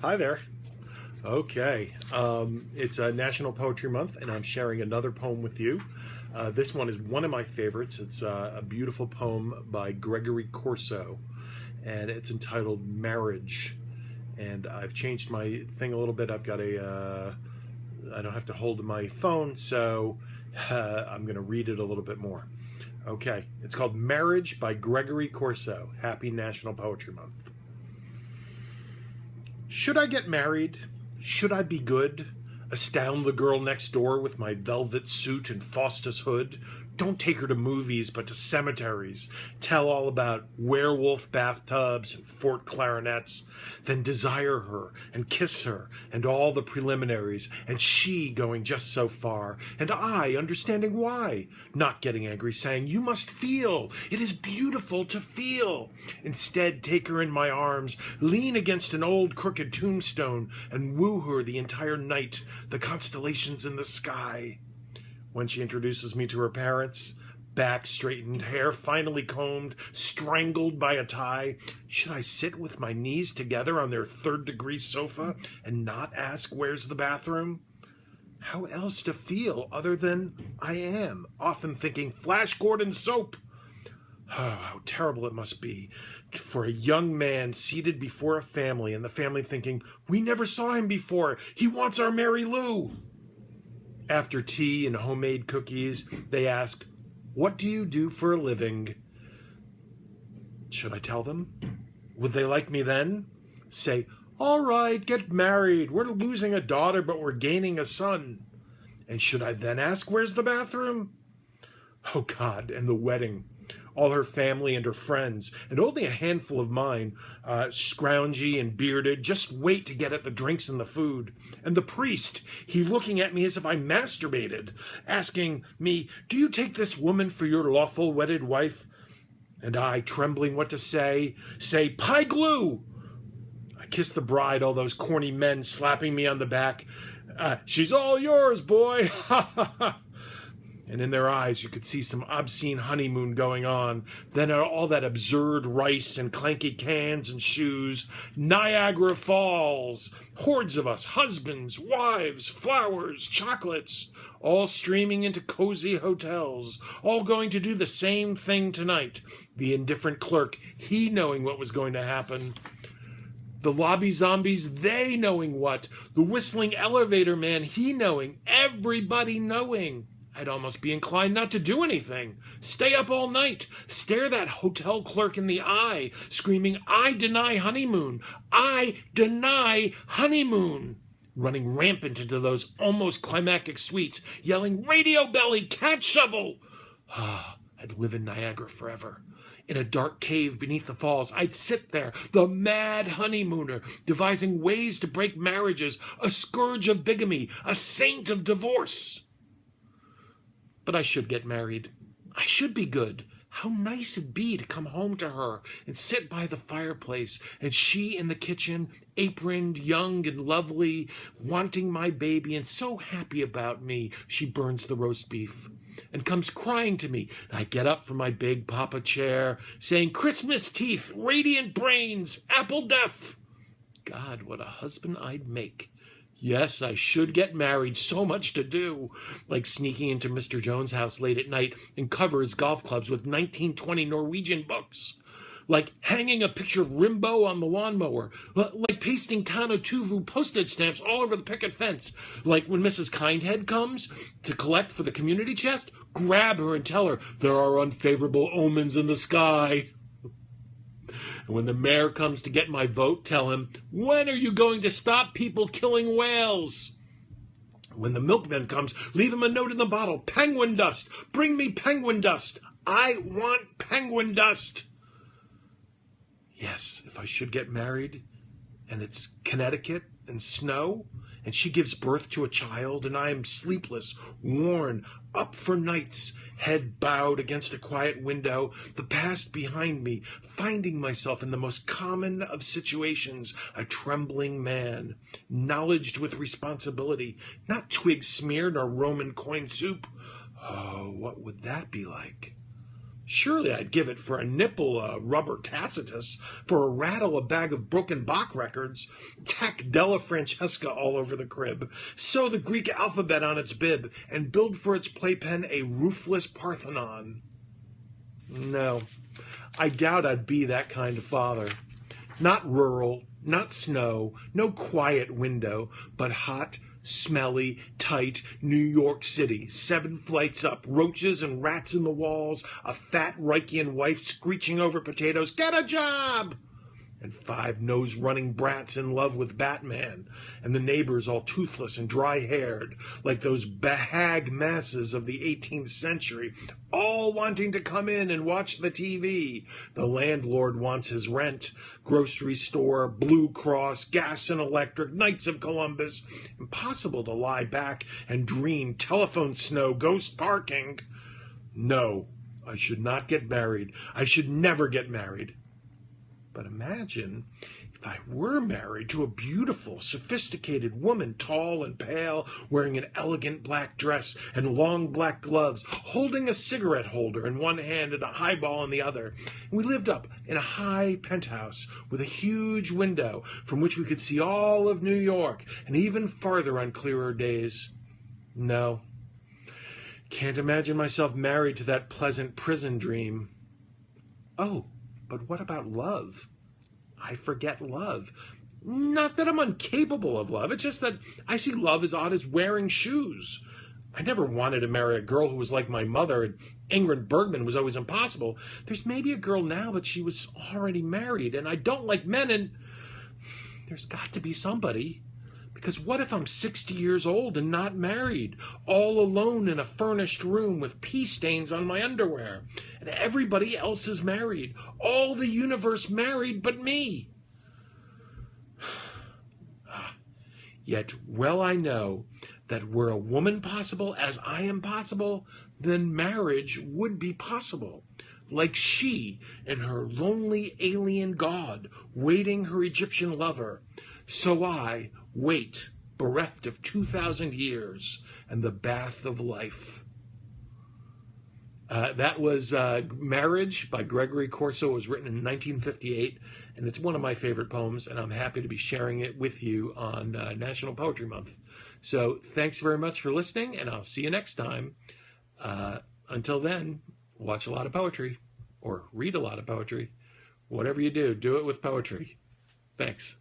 Hi there. Okay, it's National Poetry Month, and I'm sharing another poem with you. This one is one of my favorites. It's a beautiful poem by Gregory Corso, and it's entitled Marriage. And I've changed my thing a little bit. I don't have to hold my phone, so I'm going to read it a little bit more. Okay, it's called Marriage by Gregory Corso. Happy National Poetry Month. Should I get married? Should I be good? Astound the girl next door with my velvet suit and Faustus hood? Don't take her to movies, but to cemeteries. Tell all about werewolf bathtubs and fort clarinets. Then desire her and kiss her and all the preliminaries, and she going just so far, and I understanding why. Not getting angry, saying, "You must feel. It is beautiful to feel." Instead, take her in my arms, lean against an old crooked tombstone, and woo her the entire night, the constellations in the sky. When she introduces me to her parents, back straightened, hair finally combed, strangled by a tie, should I sit with my knees together on their third-degree sofa and not ask where's the bathroom? How else to feel other than I am, often thinking Flash Gordon soap? Oh, how terrible it must be for a young man seated before a family and the family thinking, "We never saw him before. He wants our Mary Lou." After tea and homemade cookies, they ask, "What do you do for a living?" Should I tell them? Would they like me then? Say, "All right, get married. We're losing a daughter, but we're gaining a son." And should I then ask, where's the bathroom? Oh God, and the wedding. All her family and her friends, and only a handful of mine, scroungy and bearded, just wait to get at the drinks and the food. And the priest, he looking at me as if I masturbated, asking me, "Do you take this woman for your lawful wedded wife?" And I, trembling what to say, "Pie glue!" I kiss the bride, all those corny men slapping me on the back. "She's all yours, boy!" Ha ha ha! And in their eyes you could see some obscene honeymoon going on. Then all that absurd rice and clanky cans and shoes. Niagara Falls. Hordes of us, husbands, wives, flowers, chocolates, all streaming into cozy hotels, all going to do the same thing tonight. The indifferent clerk, he knowing what was going to happen. The lobby zombies, they knowing what. The whistling elevator man, he knowing. Everybody knowing. I'd almost be inclined not to do anything. Stay up all night. Stare that hotel clerk in the eye, screaming, "I deny honeymoon. I deny honeymoon." Running rampant into those almost climactic suites, yelling, "Radio belly, cat shovel." I'd live in Niagara forever. In a dark cave beneath the falls, I'd sit there, the mad honeymooner, devising ways to break marriages, a scourge of bigamy, a saint of divorce. But I should get married. I should be good. How nice it'd be to come home to her and sit by the fireplace, and she in the kitchen, aproned, young and lovely, wanting my baby and so happy about me. She burns the roast beef and comes crying to me. And I get up from my big papa chair, saying, "Christmas teeth, radiant brains, apple deaf." God, what a husband I'd make. Yes, I should get married. So much to do. Like sneaking into Mr. Jones' house late at night and cover his golf clubs with 1920 Norwegian books. Like hanging a picture of Rimbaud on the lawnmower. Like pasting Tano Tuvu postage stamps all over the picket fence. Like when Mrs. Kindhead comes to collect for the community chest, grab her and tell her there are unfavorable omens in the sky. And when the mayor comes to get my vote, tell him, "When are you going to stop people killing whales?" When the milkman comes, leave him a note in the bottle. "Penguin dust. Bring me penguin dust. I want penguin dust." Yes, if I should get married, and it's Connecticut and snow, and she gives birth to a child, and I am sleepless, worn, up for nights, head bowed against a quiet window, the past behind me, finding myself in the most common of situations, a trembling man, knowledged with responsibility, not twig smeared nor Roman coin soup. Oh, what would that be like? Surely I'd give it for a nipple, a rubber Tacitus, for a rattle, a bag of broken Bach records, tack Della Francesca all over the crib, sew the Greek alphabet on its bib, and build for its playpen a roofless Parthenon. No, I doubt I'd be that kind of father. Not rural, not snow, no quiet window, but hot, smelly, tight New York City, 7 flights up, roaches and rats in the walls, a fat Reichian wife screeching over potatoes, "Get a job!" and 5 nose-running brats in love with Batman, and the neighbors all toothless and dry-haired, like those bahag masses of the 18th century, all wanting to come in and watch the TV. The landlord wants his rent. Grocery store, Blue Cross, gas and electric, Knights of Columbus. Impossible to lie back and dream telephone snow, ghost parking. No, I should not get married. I should never get married. But imagine if I were married to a beautiful, sophisticated woman, tall and pale, wearing an elegant black dress and long black gloves, holding a cigarette holder in one hand and a highball in the other. And we lived up in a high penthouse with a huge window from which we could see all of New York and even farther on clearer days. No, can't imagine myself married to that pleasant prison dream. Oh, but what about love? I forget love. Not that I'm incapable of love. It's just that I see love as odd as wearing shoes. I never wanted to marry a girl who was like my mother, and Ingrid Bergman was always impossible. There's maybe a girl now, but she was already married, and I don't like men, and there's got to be somebody. Because what if I'm 60 years old and not married, all alone in a furnished room with pee stains on my underwear, and everybody else is married, all the universe married but me? Yet well I know that were a woman possible as I am possible, then marriage would be possible. Like she and her lonely alien god waiting her Egyptian lover, so I wait, bereft of 2,000 years and the bath of life. That was Marriage by Gregory Corso. It was written in 1958, and it's one of my favorite poems, and I'm happy to be sharing it with you on National Poetry Month. So thanks very much for listening, and I'll see you next time. Until then, watch a lot of poetry, or read a lot of poetry. Whatever you do, do it with poetry. Thanks.